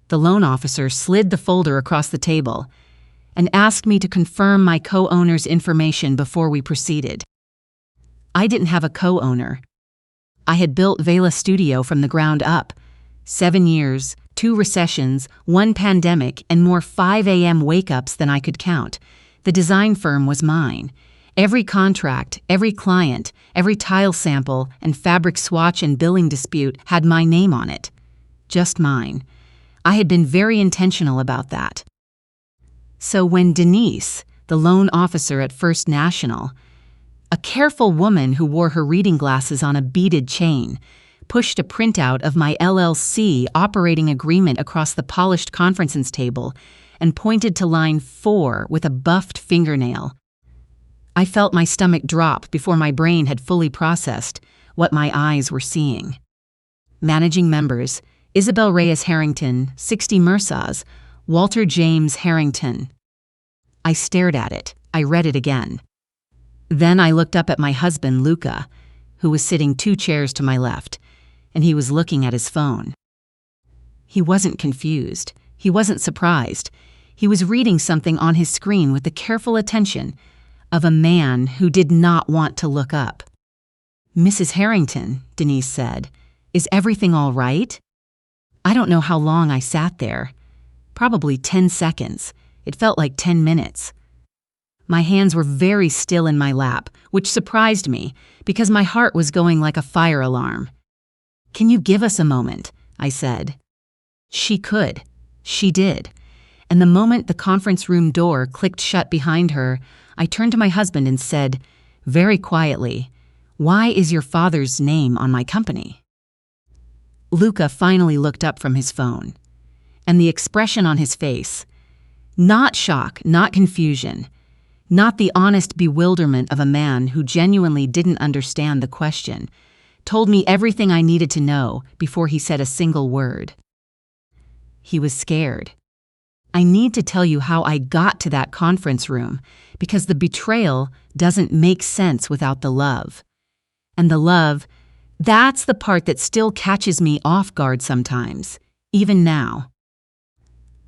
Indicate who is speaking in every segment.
Speaker 1: the loan officer slid the folder across the table and asked me to confirm my co-owner's information before we proceeded. I didn't have a co-owner. I had built Veila Studio from the ground up. 7 years, 2 recessions, 1 pandemic, and more 5 a.m. wake-ups than I could count. The design firm was mine. Every contract, every client, every tile sample, and fabric swatch and billing dispute had my name on it. Just mine. I had been very intentional about that. So when Denise, the loan officer at First National, a careful woman who wore her reading glasses on a beaded chain, pushed a printout of my LLC operating agreement across the polished conference table and pointed to line 4 with a buffed fingernail, I felt my stomach drop before my brain had fully processed what my eyes were seeing. Managing members: Isabel Reyes Harrington, 60 Mersas, Walter James Harrington. I stared at it. I read it again. Then I looked up at my husband, Luca, who was sitting 2 chairs to my left, and he was looking at his phone. He wasn't confused. He wasn't surprised. He was reading something on his screen with the careful attention of a man who did not want to look up. "Mrs. Harrington," Denise said, "is everything all right?" I don't know how long I sat there. Probably 10 seconds. It felt like 10 minutes. My hands were very still in my lap, which surprised me because my heart was going like a fire alarm. "Can you give us a moment?" I said. She could. She did. And the moment the conference room door clicked shut behind her, I turned to my husband and said, very quietly, "Why is your father's name on my company?" Luca finally looked up from his phone, and the expression on his face, not shock, not confusion, not the honest bewilderment of a man who genuinely didn't understand the question, told me everything I needed to know before he said a single word. He was scared. I need to tell you how I got to that conference room, because the betrayal doesn't make sense without the love. And the love, that's the part that still catches me off guard sometimes, even now.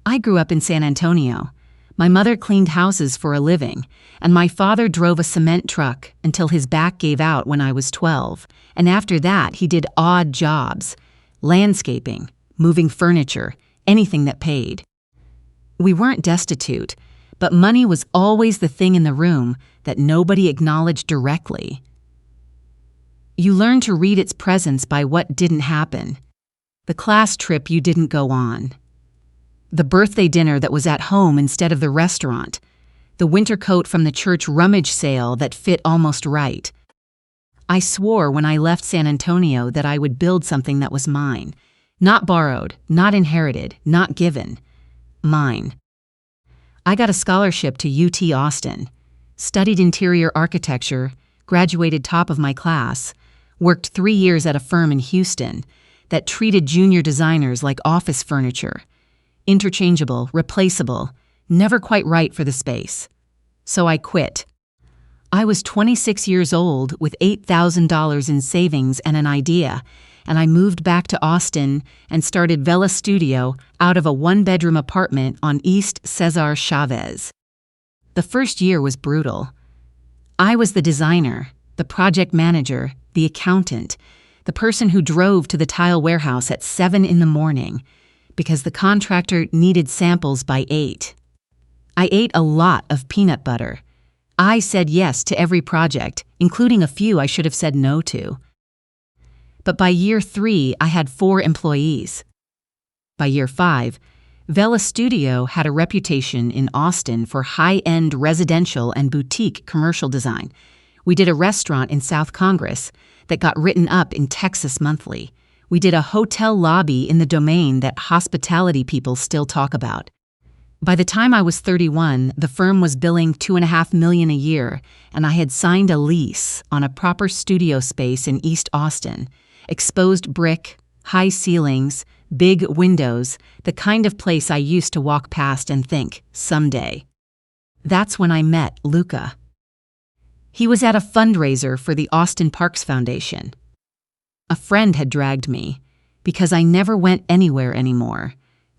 Speaker 1: I grew up in San Antonio. My mother cleaned houses for a living, and my father drove a cement truck until his back gave out when I was 12, and after that he did odd jobs, landscaping, moving furniture, anything that paid. We weren't destitute, but money was always the thing in the room that nobody acknowledged directly. You learn to read its presence by what didn't happen. The class trip you didn't go on. The birthday dinner that was at home instead of the restaurant. The winter coat from the church rummage sale that fit almost right. I swore when I left San Antonio that I would build something that was mine. Not borrowed, not inherited, not given. Mine. I got a scholarship to UT Austin, studied interior architecture, graduated top of my class, worked 3 years at a firm in Houston that treated junior designers like office furniture. Interchangeable, replaceable, never quite right for the space. So I quit. I was 26 years old with $8,000 in savings and an idea, and I moved back to Austin and started Veila Studio out of a 1-bedroom apartment on East Cesar Chavez. The first year was brutal. I was the designer, the project manager, the accountant, the person who drove to the tile warehouse at 7 in the morning because the contractor needed samples by 8. I ate a lot of peanut butter. I said yes to every project, including a few I should have said no to. But by year 3, I had 4 employees. By year 5, Veila Studio had a reputation in Austin for high-end residential and boutique commercial design. We did a restaurant in South Congress that got written up in Texas Monthly. We did a hotel lobby in the Domain that hospitality people still talk about. By the time I was 31, the firm was billing $2.5 million a year, and I had signed a lease on a proper studio space in East Austin. Exposed brick, high ceilings, big windows, the kind of place I used to walk past and think, someday. That's when I met Luca. He was at a fundraiser for the Austin Parks Foundation. A friend had dragged me, because I never went anywhere anymore.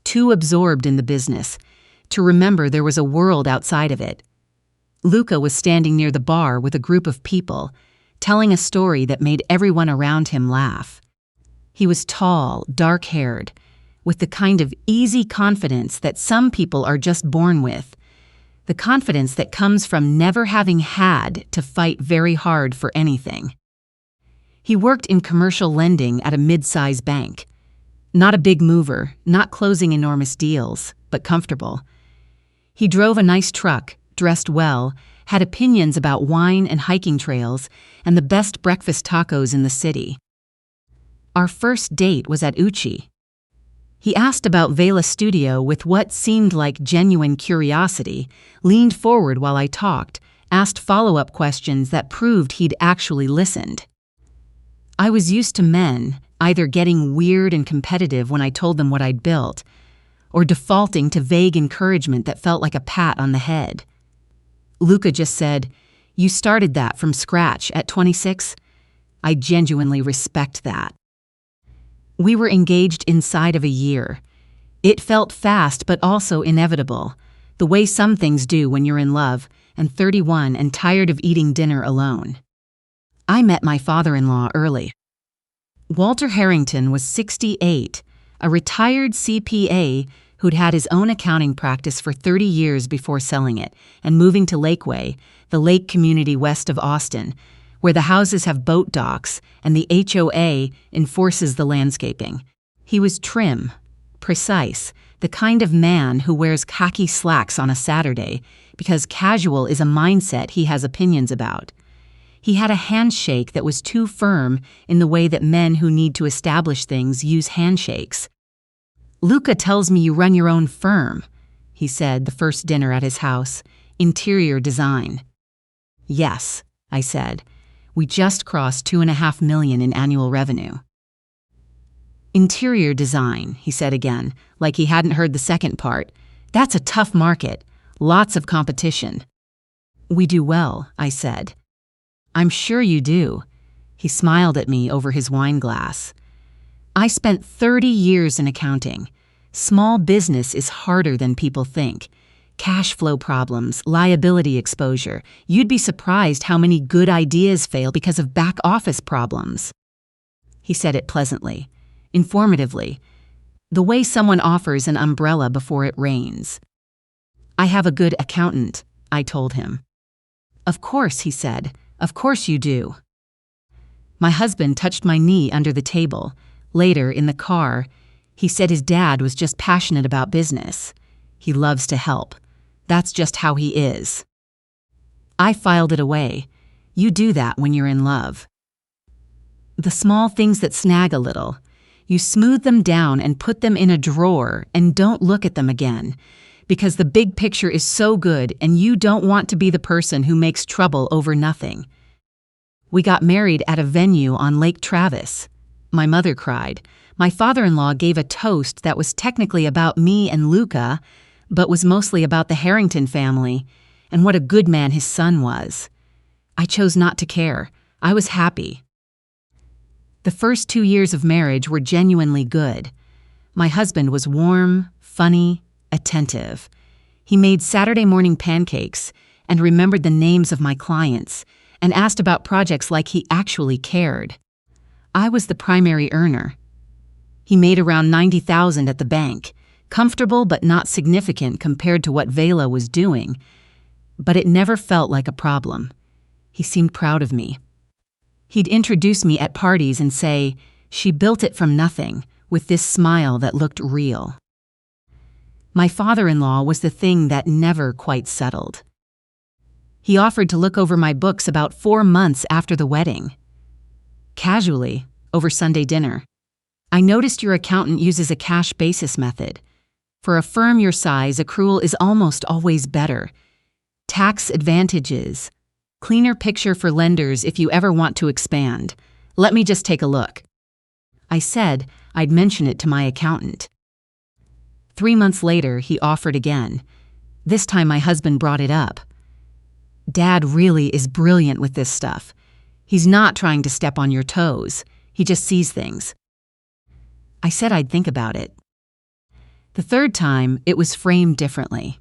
Speaker 1: too absorbed in the business to remember there was a world outside of it. Luca was standing near the bar with a group of people, telling a story that made everyone around him laugh. He was tall, dark-haired, with the kind of easy confidence that some people are just born with, the confidence that comes from never having had to fight very hard for anything. He worked in commercial lending at a mid-size bank. Not a big mover, not closing enormous deals, but comfortable. He drove a nice truck, dressed well, had opinions about wine and hiking trails, and the best breakfast tacos in the city. Our first date was at Uchi. He asked about Veila studio with what seemed like genuine curiosity, leaned forward while I talked, asked follow-up questions that proved he'd actually listened. I was used to men either getting weird and competitive when I told them what I'd built, or defaulting to vague encouragement that felt like a pat on the head. Luca just said, "You started that from scratch at 26? I genuinely respect that." We were engaged inside of a year. It felt fast but also inevitable, the way some things do when you're in love and 31 and tired of eating dinner alone. I met my father-in-law early. Walter Harrington was 68, a retired CPA who'd had his own accounting practice for 30 years before selling it and moving to Lakeway, the lake community west of Austin, where the houses have boat docks and the HOA enforces the landscaping. He was trim, precise, the kind of man who wears khaki slacks on a Saturday because casual is a mindset he has opinions about. He had a handshake that was too firm in the way that men who need to establish things use handshakes. "Luca tells me you run your own firm," he said the first dinner at his house, interior design. "Yes," I said. "We just crossed $2.5 million in annual revenue." "Interior design," he said again, like he hadn't heard the second part. "That's a tough market, lots of competition." "We do well," I said. "I'm sure you do." He smiled at me over his wine glass. "I spent 30 years in accounting. Small business is harder than people think. Cash flow problems, liability exposure. You'd be surprised how many good ideas fail because of back office problems." He said it pleasantly, informatively, the way someone offers an umbrella before it rains. "I have a good accountant," I told him. "Of course," he said. "Of course you do." My husband touched my knee under the table. Later, in the car, he said his dad was just passionate about business. He loves to help. That's just how he is. I filed it away. You do that when you're in love. The small things that snag a little, you smooth them down and put them in a drawer and don't look at them again, because the big picture is so good and you don't want to be the person who makes trouble over nothing. We got married at a venue on Lake Travis. My mother cried. My father-in-law gave a toast that was technically about me and Luca, but was mostly about the Harrington family and what a good man his son was. I chose not to care. I was happy. The first 2 years of marriage were genuinely good. My husband was warm, funny, attentive. He made Saturday morning pancakes and remembered the names of my clients and asked about projects like he actually cared. I was the primary earner. He made around $90,000 at the bank, comfortable but not significant compared to what Veila was doing, but it never felt like a problem. He seemed proud of me. He'd introduce me at parties and say, "She built it from nothing," with this smile that looked real. My father-in-law was the thing that never quite settled. He offered to look over my books about 4 months after the wedding. Casually, over Sunday dinner. "I noticed your accountant uses a cash basis method. For a firm your size, accrual is almost always better. Tax advantages. Cleaner picture for lenders if you ever want to expand. Let me just take a look." I said I'd mention it to my accountant. 3 months later, he offered again. This time my husband brought it up. "Dad really is brilliant with this stuff. He's not trying to step on your toes. He just sees things." I said I'd think about it. The third time, it was framed differently.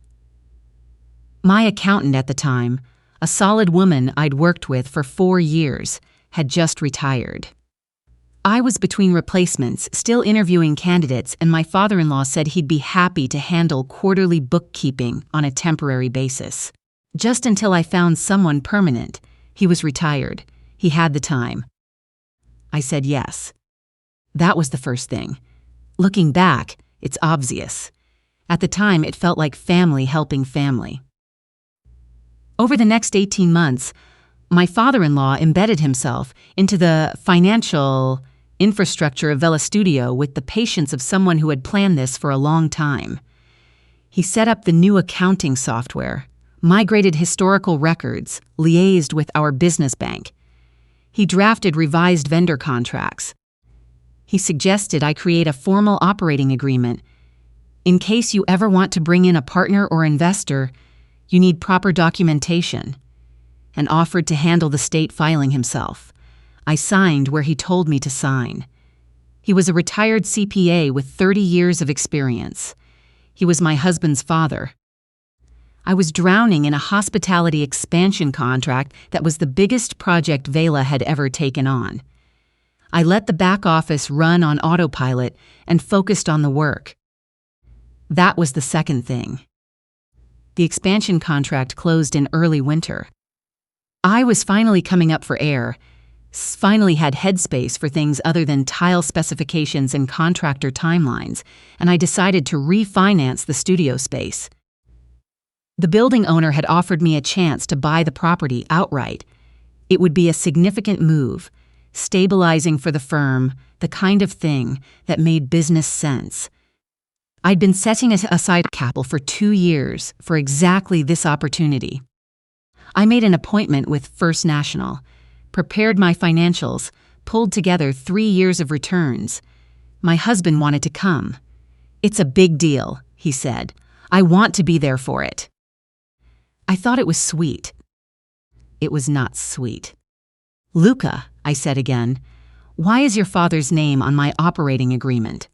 Speaker 1: My accountant at the time, a solid woman I'd worked with for 4 years, had just retired. I was between replacements, still interviewing candidates, and my father-in-law said he'd be happy to handle quarterly bookkeeping on a temporary basis. Just until I found someone permanent. He was retired. He had the time. I said yes. That was the first thing. Looking back, it's obvious. At the time, it felt like family helping family. Over the next 18 months, my father-in-law embedded himself into the financial infrastructure of Veila Studio with the patience of someone who had planned this for a long time. He set up the new accounting software, migrated historical records, liaised with our business bank. He drafted revised vendor contracts. He suggested I create a formal operating agreement. In case you ever want to bring in a partner or investor, you need proper documentation, and offered to handle the state filing himself. I signed where he told me to sign. He was a retired CPA with 30 years of experience. He was my husband's father. I was drowning in a hospitality expansion contract that was the biggest project Veila had ever taken on. I let the back office run on autopilot and focused on the work. That was the second thing. The expansion contract closed in early winter. I was finally coming up for air, finally had headspace for things other than tile specifications and contractor timelines, and I decided to refinance the studio space. The building owner had offered me a chance to buy the property outright. It would be a significant move, stabilizing for the firm, the kind of thing that made business sense. I'd been setting aside capital for 2 years for exactly this opportunity. I made an appointment with First National, prepared my financials, pulled together 3 years of returns. My husband wanted to come. "It's a big deal," he said. "I want to be there for it." I thought it was sweet. It was not sweet. "Luca," I said again, "why is your father's name on my operating agreement?"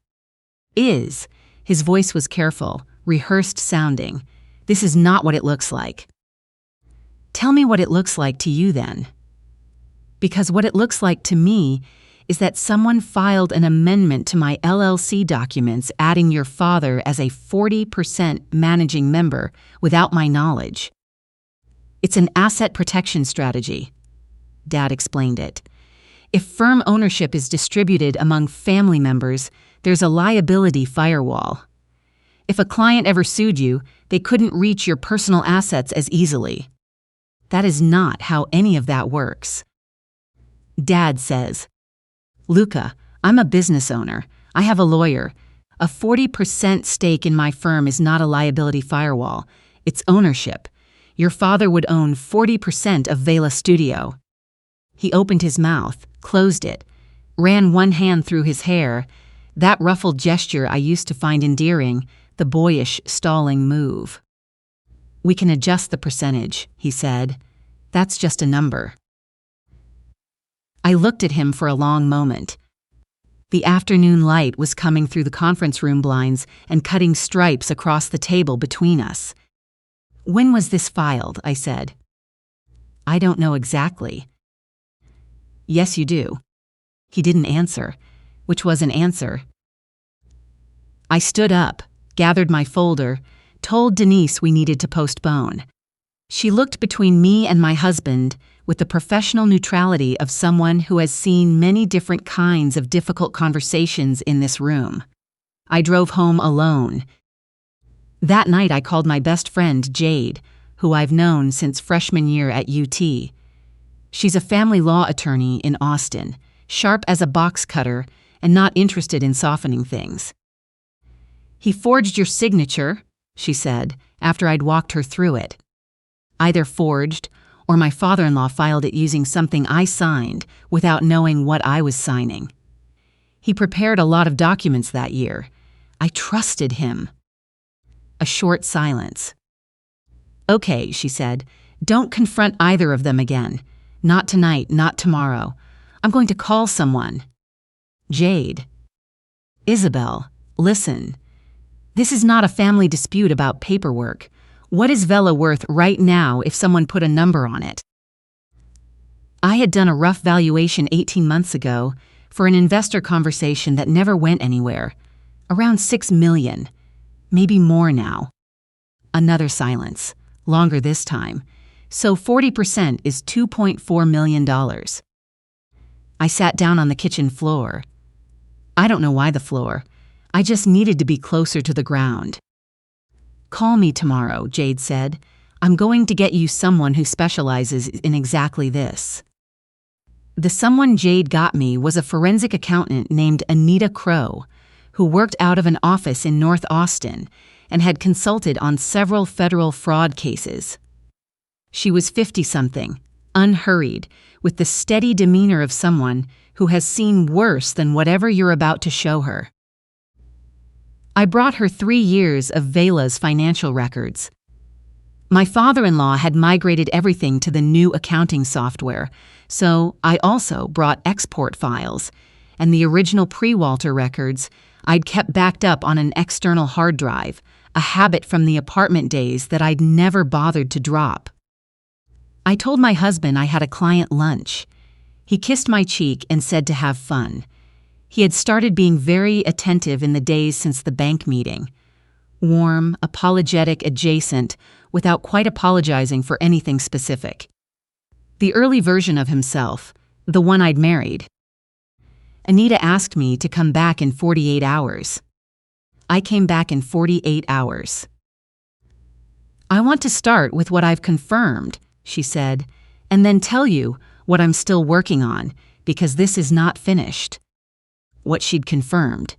Speaker 1: "Is." His voice was careful, rehearsed sounding. "This is not what it looks like." "Tell me what it looks like to you then." "Because what it looks like to me is that someone filed an amendment to my LLC documents adding your father as a 40% managing member without my knowledge. It's an asset protection strategy." Dad explained it. "If firm ownership is distributed among family members, there's a liability firewall. If a client ever sued you, they couldn't reach your personal assets as easily. That is not how any of that works." Dad says, "Luca, I'm a business owner. I have a lawyer. A 40% stake in my firm is not a liability firewall. It's ownership. Your father would own 40% of Veila Studio." He opened his mouth, closed it, ran one hand through his hair, that ruffled gesture I used to find endearing, the boyish, stalling move. "We can adjust the percentage," he said. "That's just a number." I looked at him for a long moment. The afternoon light was coming through the conference room blinds and cutting stripes across the table between us. "When was this filed?" I said. "I don't know exactly." "Yes, you do." He didn't answer, which was an answer. I stood up, gathered my folder, told Denise we needed to postpone. She looked between me and my husband with the professional neutrality of someone who has seen many different kinds of difficult conversations in this room. I drove home alone. That night I called my best friend, Jade, who I've known since freshman year at UT. She's a family law attorney in Austin, sharp as a box cutter and not interested in softening things. "He forged your signature," she said, after I'd walked her through it. Either forged, or my father-in-law filed it using something I signed without knowing what I was signing. He prepared a lot of documents that year. I trusted him. A short silence. "Okay," she said, "don't confront either of them again. Not tonight, not tomorrow. I'm going to call someone." "Jade." "Isabel, listen. This is not a family dispute about paperwork. What is Veila worth right now if someone put a number on it? I had done a rough valuation 18 months ago for an investor conversation that never went anywhere. Around $6 million, maybe more now. Another silence, longer this time. So 40% is $2.4 million. I sat down on the kitchen floor. I don't know why the floor. I just needed to be closer to the ground. Call me tomorrow, Jade said. I'm going to get you someone who specializes in exactly this. The someone Jade got me was a forensic accountant named Anita Crow, who worked out of an office in North Austin and had consulted on several federal fraud cases. She was 50-something, unhurried, with the steady demeanor of someone who has seen worse than whatever you're about to show her. I brought her 3 years of Veila's financial records. My father-in-law had migrated everything to the new accounting software, so I also brought export files, and the original pre-Walter records I'd kept backed up on an external hard drive, a habit from the apartment days that I'd never bothered to drop. I told my husband I had a client lunch. He kissed my cheek and said to have fun. He had started being very attentive in the days since the bank meeting. Warm, apologetic, adjacent, without quite apologizing for anything specific. The early version of himself, the one I'd married. Anita asked me to come back in 48 hours. I came back in 48 hours. I want to start with what I've confirmed, she said, and then tell you what I'm still working on, because this is not finished. What she'd confirmed.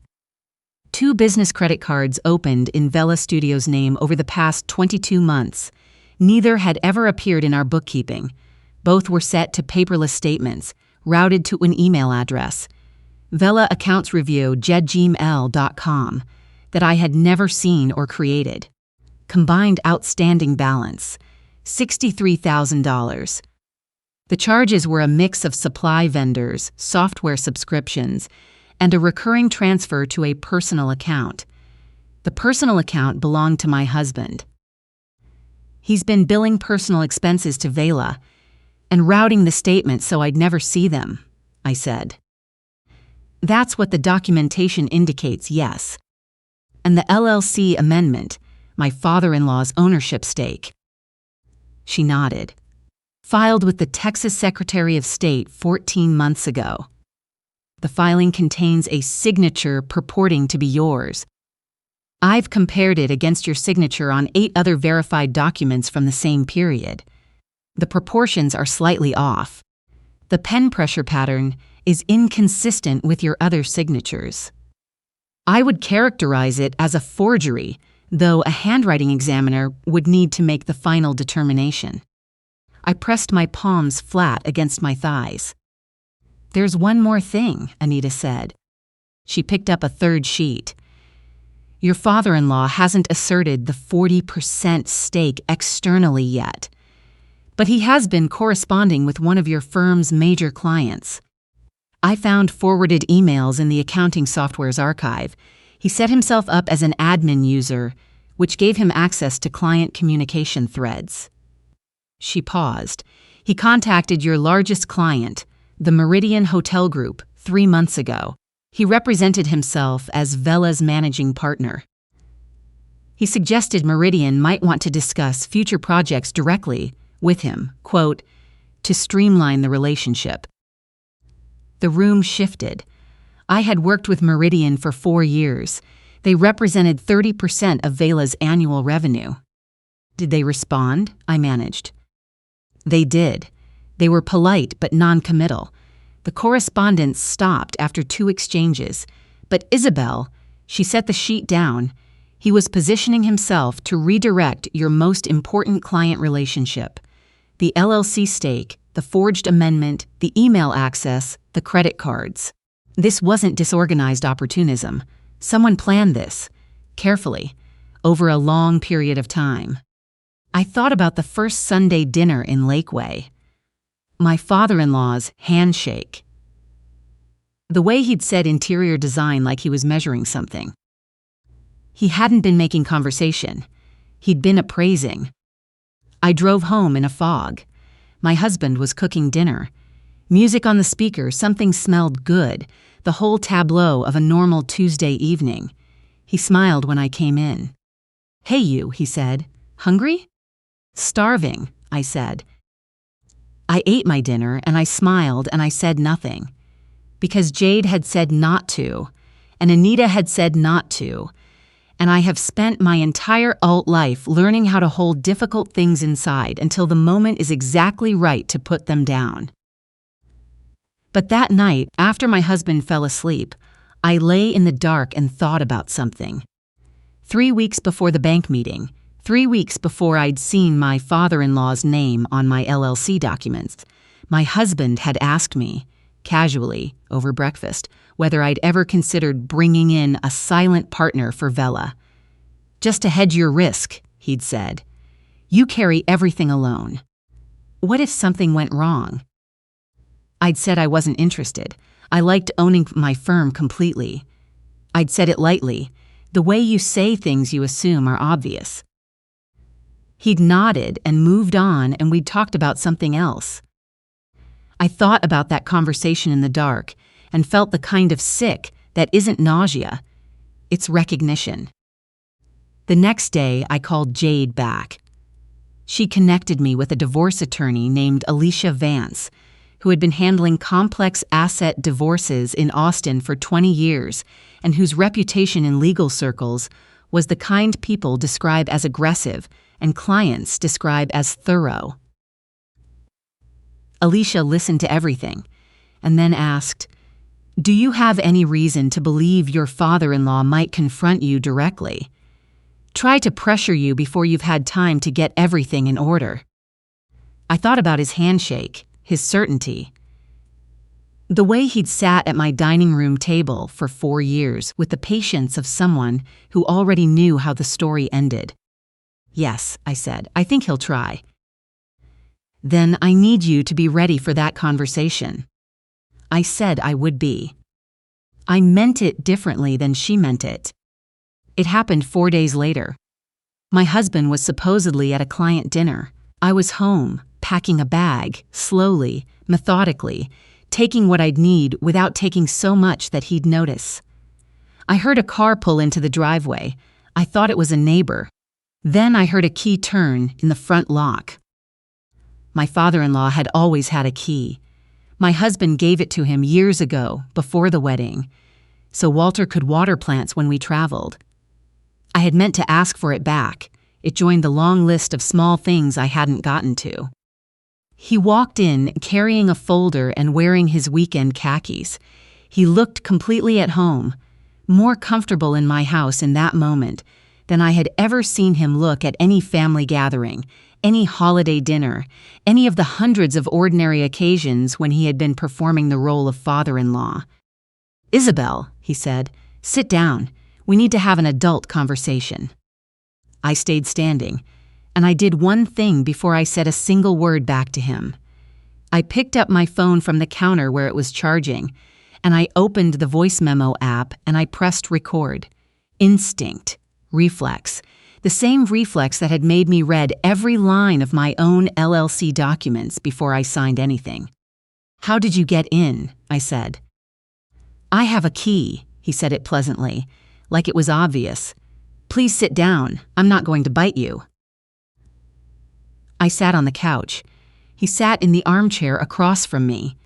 Speaker 1: 2 business credit cards opened in Veila Studios' name over the past 22 months. Neither had ever appeared in our bookkeeping. Both were set to paperless statements, routed to an email address, Veila Accounts Review @gmail.com, that I had never seen or created. Combined outstanding balance, $63,000. The charges were a mix of supply vendors, software subscriptions, and a recurring transfer to a personal account. The personal account belonged to my husband. He's been billing personal expenses to Veila and routing the statements so I'd never see them, I said. That's what the documentation indicates, yes. And the LLC amendment, my father-in-law's ownership stake. She nodded. Filed with the Texas Secretary of State 14 months ago. The filing contains a signature purporting to be yours. I've compared it against your signature on 8 other verified documents from the same period. The proportions are slightly off. The pen pressure pattern is inconsistent with your other signatures. I would characterize it as a forgery, though a handwriting examiner would need to make the final determination. I pressed my palms flat against my thighs. There's one more thing, Anita said. She picked up a 3rd sheet. Your father-in-law hasn't asserted the 40% stake externally yet, but he has been corresponding with one of your firm's major clients. I found forwarded emails in the accounting software's archive. He set himself up as an admin user, which gave him access to client communication threads. She paused. He contacted your largest client, the Meridian Hotel Group, 3 months ago. He represented himself as Veila's managing partner. He suggested Meridian might want to discuss future projects directly with him, quote, to streamline the relationship. The room shifted. I had worked with Meridian for 4 years. They represented 30% of Veila's annual revenue. Did they respond? I managed. They did. They were polite but non-committal. The correspondence stopped after 2 exchanges, but Isabel, she set the sheet down. He was positioning himself to redirect your most important client relationship. The LLC stake, the forged amendment, the email access, the credit cards. This wasn't disorganized opportunism. Someone planned this, carefully, over a long period of time. I thought about the first Sunday dinner in Lakeway. My father-in-law's handshake. The way he'd said interior design like he was measuring something. He hadn't been making conversation. He'd been appraising. I drove home in a fog. My husband was cooking dinner. Music on the speaker, something smelled good, the whole tableau of a normal Tuesday evening. He smiled when I came in. "Hey you," he said. "Hungry?" "Starving," I said. I ate my dinner and I smiled and I said nothing. Because Jade had said not to, and Anita had said not to, and I have spent my entire alt life learning how to hold difficult things inside until the moment is exactly right to put them down. But that night, after my husband fell asleep, I lay in the dark and thought about something. 3 weeks before the bank meeting, 3 weeks before I'd seen my father-in-law's name on my LLC documents, my husband had asked me, casually, over breakfast, whether I'd ever considered bringing in a silent partner for Veila. "Just to hedge your risk," he'd said. "You carry everything alone. What if something went wrong?" I'd said I wasn't interested. I liked owning my firm completely. I'd said it lightly. The way you say things you assume are obvious. He'd nodded and moved on, and we'd talked about something else. I thought about that conversation in the dark and felt the kind of sick that isn't nausea. It's recognition. The next day, I called Jade back. She connected me with a divorce attorney named Alicia Vance, who had been handling complex asset divorces in Austin for 20 years and whose reputation in legal circles was the kind people describe as aggressive and clients describe as thorough. Alicia listened to everything and then asked, "Do you have any reason to believe your father-in-law might confront you directly? Try to pressure you before you've had time to get everything in order." I thought about his handshake, his certainty. The way he'd sat at my dining room table for 4 years with the patience of someone who already knew how the story ended. "Yes," I said, "I think he'll try." "Then I need you to be ready for that conversation." I said I would be. I meant it differently than she meant it. It happened 4 days later. My husband was supposedly at a client dinner. I was home, packing a bag, slowly, methodically, taking what I'd need without taking so much that he'd notice. I heard a car pull into the driveway. I thought it was a neighbor. Then I heard a key turn in the front lock. My father-in-law had always had a key. My husband gave it to him years ago, before the wedding, so Walter could water plants when we traveled. I had meant to ask for it back. It joined the long list of small things I hadn't gotten to. He walked in carrying a folder and wearing his weekend khakis. He looked completely at home, more comfortable in my house in that moment than I had ever seen him look at any family gathering, any holiday dinner, any of the hundreds of ordinary occasions when he had been performing the role of father-in-law. "Isabel," he said, "sit down. We need to have an adult conversation." I stayed standing, and I did one thing before I said a single word back to him. I picked up my phone from the counter where it was charging, and I opened the voice memo app and I pressed record. Instinct, reflex, the same reflex that had made me read every line of my own LLC documents before I signed anything. "How did you get in?" I said. "I have a key," he said it pleasantly, like it was obvious. "Please sit down. I'm not going to bite you." I sat on the couch. He sat in the armchair across from me.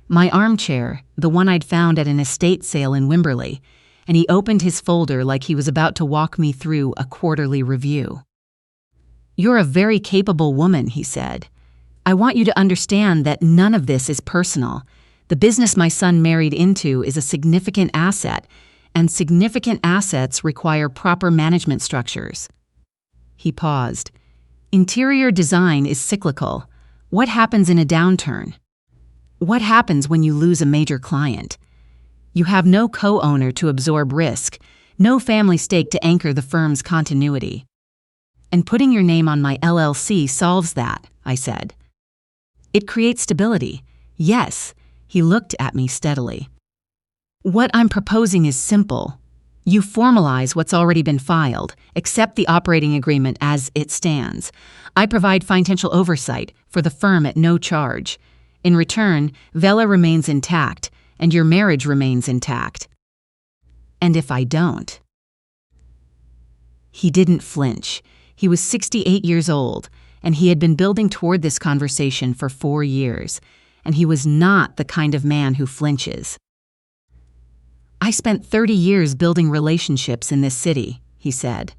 Speaker 1: My armchair, the one I'd found at an estate sale in Wimberley, and he opened his folder like he was about to walk me through a quarterly review. "You're a very capable woman," he said. "I want you to understand that none of this is personal. The business my son married into is a significant asset, and significant assets require proper management structures." He paused. "Interior design is cyclical. What happens in a downturn? What happens when you lose a major client? You have no co-owner to absorb risk, no family stake to anchor the firm's continuity. And putting your name on my LLC solves that," I said. "It creates stability." "Yes," he looked at me steadily. "What I'm proposing is simple. You formalize what's already been filed, accept the operating agreement as it stands. I provide financial oversight for the firm at no charge. In return, Veila remains intact, and your marriage remains intact. And if I don't? He didn't flinch. He was 68 years old, and he had been building toward this conversation for 4 years, and he was not the kind of man who flinches. I spent 30 years building relationships in this city, he said.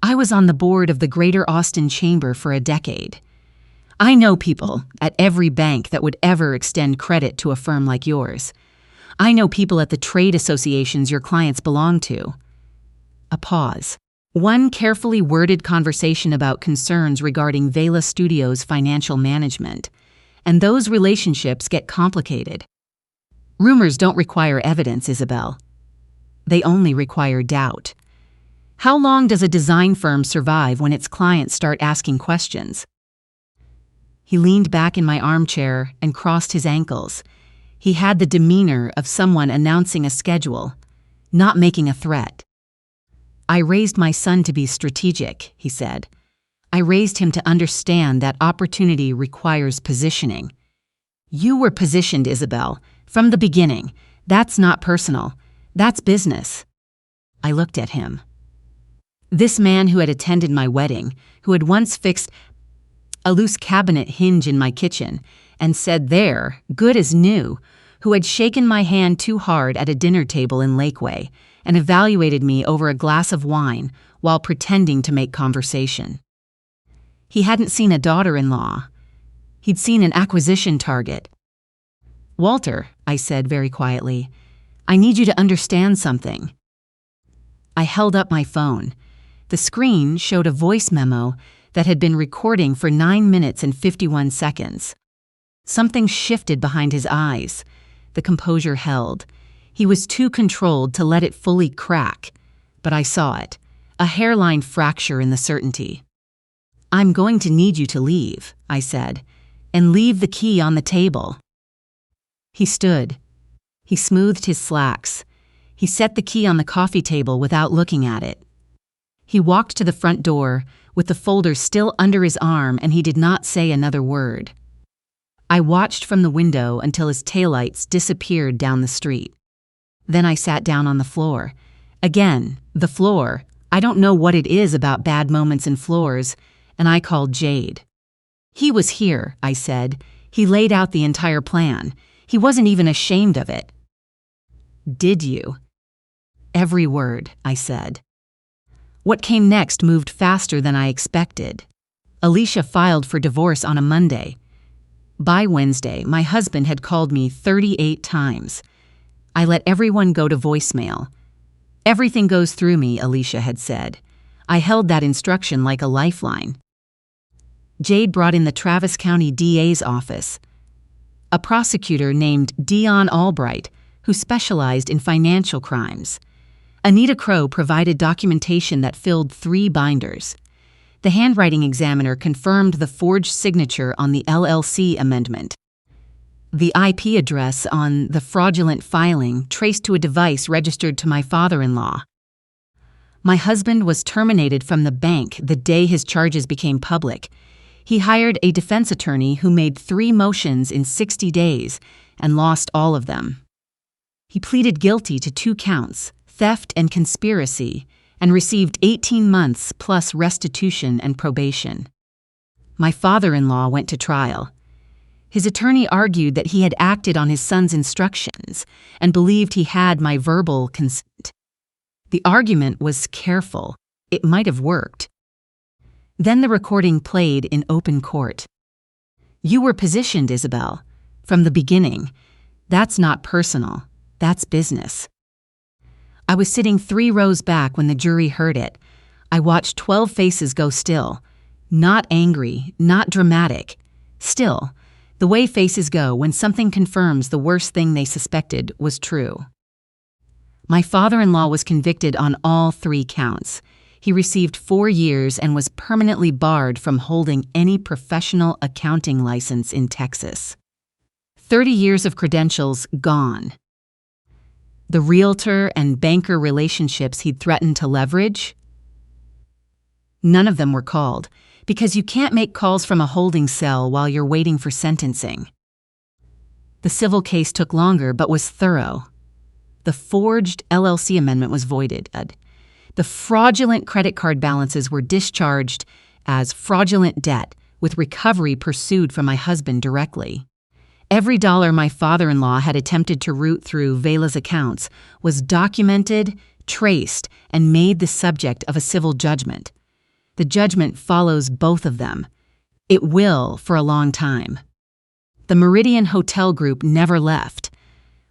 Speaker 1: I was on the board of the Greater Austin Chamber for a decade. I know people at every bank that would ever extend credit to a firm like yours. I know people at the trade associations your clients belong to. A pause. One carefully worded conversation about concerns regarding Veila Studios' financial management. And those relationships get complicated. Rumors don't require evidence, Isabel. They only require doubt. How long does a design firm survive when its clients start asking questions? He leaned back in my armchair and crossed his ankles. He had the demeanor of someone announcing a schedule, not making a threat. I raised my son to be strategic, he said. I raised him to understand that opportunity requires positioning. You were positioned, Isabel, from the beginning. That's not personal. That's business. I looked at him. This man who had attended my wedding, who had once fixed a loose cabinet hinge in my kitchen and said there, good as new, who had shaken my hand too hard at a dinner table in Lakeway and evaluated me over a glass of wine while pretending to make conversation. He hadn't seen a daughter-in-law. He'd seen an acquisition target. Walter, I said very quietly, I need you to understand something. I held up my phone. The screen showed a voice memo that had been recording for 9 minutes and 51 seconds. Something shifted behind his eyes. The composure held. He was too controlled to let it fully crack, but I saw it, a hairline fracture in the certainty. I'm going to need you to leave, I said, and leave the key on the table. He stood. He smoothed his slacks. He set the key on the coffee table without looking at it. He walked to the front door with the folder still under his arm, and he did not say another word. I watched from the window until his taillights disappeared down the street. Then I sat down on the floor. Again, the floor. I don't know what it is about bad moments in floors, and I called Jade. He was here, I said. He laid out the entire plan. He wasn't even ashamed of it. Did you? Every word, I said. What came next moved faster than I expected. Alicia filed for divorce on a Monday. By Wednesday, my husband had called me 38 times. I let everyone go to voicemail. Everything goes through me, Alicia had said. I held that instruction like a lifeline. Jade brought in the Travis County DA's office. A prosecutor named Dion Albright, who specialized in financial crimes. Anita Crow provided documentation that filled 3 binders. The handwriting examiner confirmed the forged signature on the LLC amendment. The IP address on the fraudulent filing traced to a device registered to my father-in-law. My husband was terminated from the bank the day his charges became public. He hired a defense attorney who made 3 motions in 60 days and lost all of them. He pleaded guilty to 2 counts, theft and conspiracy, and received 18 months plus restitution and probation. My father-in-law went to trial. His attorney argued that he had acted on his son's instructions and believed he had my verbal consent. The argument was careful. It might have worked. Then the recording played in open court. You were positioned, Isabel, from the beginning. That's not personal. That's business. I was sitting 3 rows back when the jury heard it. I watched 12 faces go still. Not angry, not dramatic. Still, the way faces go when something confirms the worst thing they suspected was true. My father-in-law was convicted on all 3 counts. He received 4 years and was permanently barred from holding any professional accounting license in Texas. 30 years of credentials gone. The realtor and banker relationships he'd threatened to leverage? None of them were called, because you can't make calls from a holding cell while you're waiting for sentencing. The civil case took longer but was thorough. The forged LLC amendment was voided. The fraudulent credit card balances were discharged as fraudulent debt, with recovery pursued from my husband directly. Every dollar my father-in-law had attempted to route through Veila's accounts was documented, traced, and made the subject of a civil judgment. The judgment follows both of them. It will for a long time. The Meridian Hotel Group never left.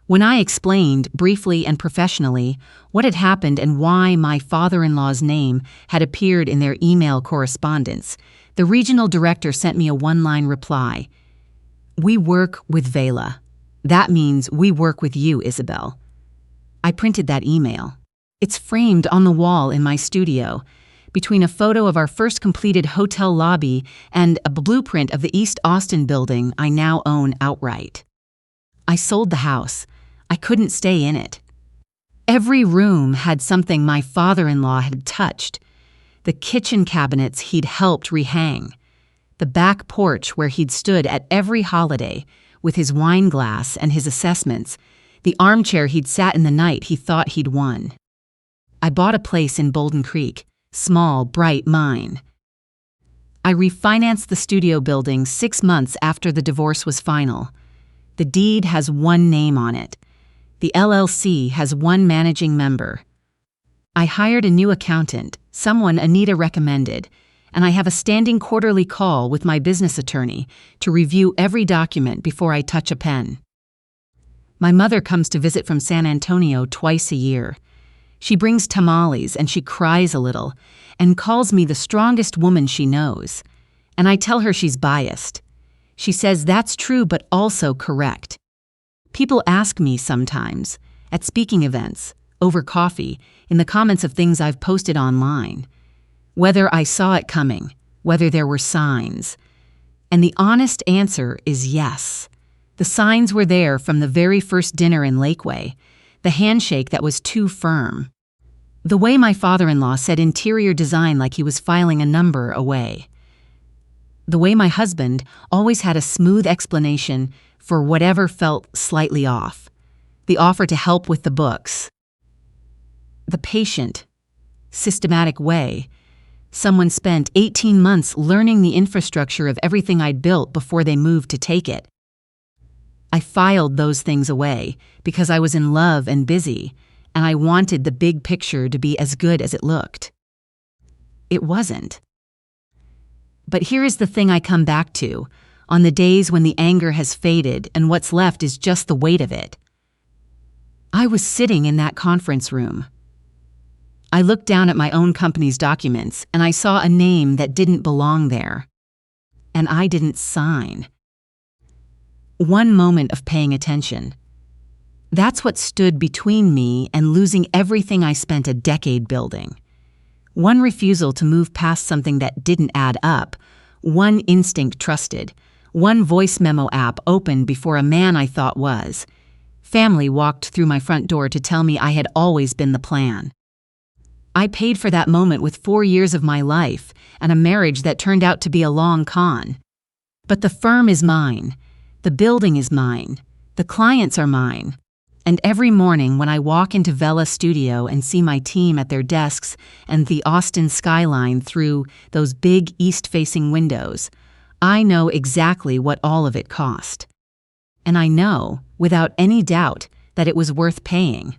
Speaker 1: When I explained, briefly and professionally, what had happened and why my father-in-law's name had appeared in their email correspondence, the regional director sent me a one-line reply. "We work with Veila. That means we work with you, Isabel." I printed that email. It's framed on the wall in my studio, between a photo of our first completed hotel lobby and a blueprint of the East Austin building I now own outright. I sold the house. I couldn't stay in it. Every room had something my father-in-law had touched. The kitchen cabinets he'd helped rehang. The back porch where he'd stood at every holiday with his wine glass and his assessments. The armchair he'd sat in the night he thought he'd won. I bought a place in Bolden Creek. Small, bright mine. I refinanced the studio building 6 months after the divorce was final. The deed has one name on it. The LLC has one managing member. I hired a new accountant, someone Anita recommended, and I have a standing quarterly call with my business attorney to review every document before I touch a pen. My mother comes to visit from San Antonio twice a year. She brings tamales and she cries a little and calls me the strongest woman she knows. And I tell her she's biased. She says that's true but also correct. People ask me sometimes, at speaking events, over coffee, in the comments of things I've posted online, whether I saw it coming, whether there were signs. And the honest answer is yes. The signs were there from the very first dinner in Lakeway. The handshake that was too firm. The way my father-in-law said interior design like he was filing a number away. The way my husband always had a smooth explanation for whatever felt slightly off. The offer to help with the books. The patient, systematic way. Someone spent 18 months learning the infrastructure of everything I'd built before they moved to take it. I filed those things away because I was in love and busy, and I wanted the big picture to be as good as it looked. It wasn't. But here is the thing I come back to, on the days when the anger has faded and what's left is just the weight of it. I was sitting in that conference room. I looked down at my own company's documents and I saw a name that didn't belong there. And I didn't sign. One moment of paying attention. That's what stood between me and losing everything I spent a decade building. One refusal to move past something that didn't add up, one instinct trusted, one voice memo app opened before a man I thought was. Family walked through my front door to tell me I had always been the plan. I paid for that moment with 4 years of my life and a marriage that turned out to be a long con. But the firm is mine. The building is mine. The clients are mine. And every morning when I walk into Veila Studio and see my team at their desks and the Austin skyline through those big east-facing windows, I know exactly what all of it cost. And I know, without any doubt, that it was worth paying.